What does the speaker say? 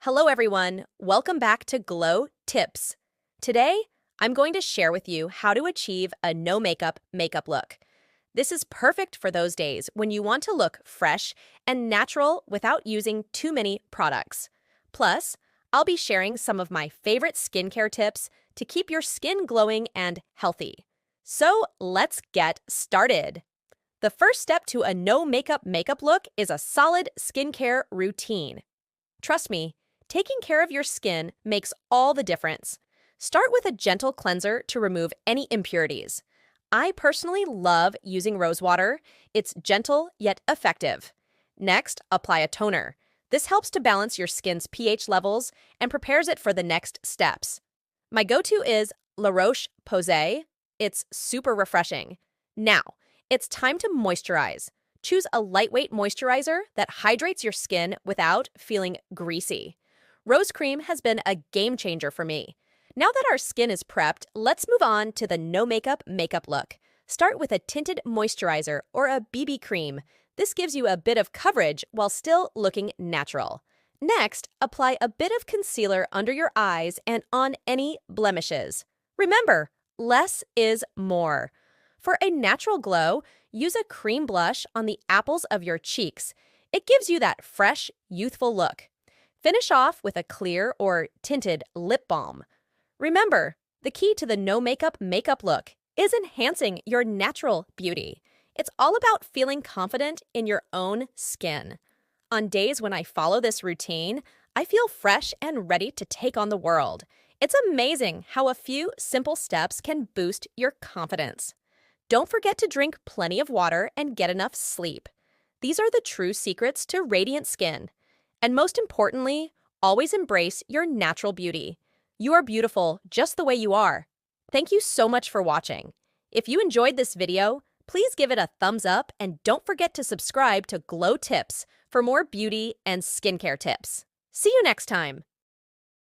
Hello everyone, welcome back to Glow Tips. Today, I'm going to share with you how to achieve a no makeup look. This is perfect for those days when you want to look fresh and natural without using too many products. Plus, I'll be sharing some of my favorite skincare tips to keep your skin glowing and healthy. So let's get started. The first step to a no makeup look is a solid skincare routine. Trust me, taking care of your skin makes all the difference. Start with a gentle cleanser to remove any impurities. I personally love using rose water. It's gentle yet effective. Next, apply a toner. This helps to balance your skin's pH levels and prepares it for the next steps. My go-to is La Roche-Posay. It's super refreshing. Now, it's time to moisturize. Choose a lightweight moisturizer that hydrates your skin without feeling greasy. Rose cream has been a game changer for me. Now that our skin is prepped, let's move on to the no makeup look. Start with a tinted moisturizer or a BB cream. This gives you a bit of coverage while still looking natural. Next, apply a bit of concealer under your eyes and on any blemishes. Remember, less is more. For a natural glow, use a cream blush on the apples of your cheeks. It gives you that fresh, youthful look. Finish off with a clear or tinted lip balm. Remember, the key to the no makeup look is enhancing your natural beauty. It's all about feeling confident in your own skin. On days when I follow this routine, I feel fresh and ready to take on the world. It's amazing how a few simple steps can boost your confidence. Don't forget to drink plenty of water and get enough sleep. These are the true secrets to radiant skin. And most importantly, always embrace your natural beauty. You are beautiful just the way you are. Thank you so much for watching. If you enjoyed this video, please give it a thumbs up and don't forget to subscribe to Glow Tips for more beauty and skincare tips. See you next time.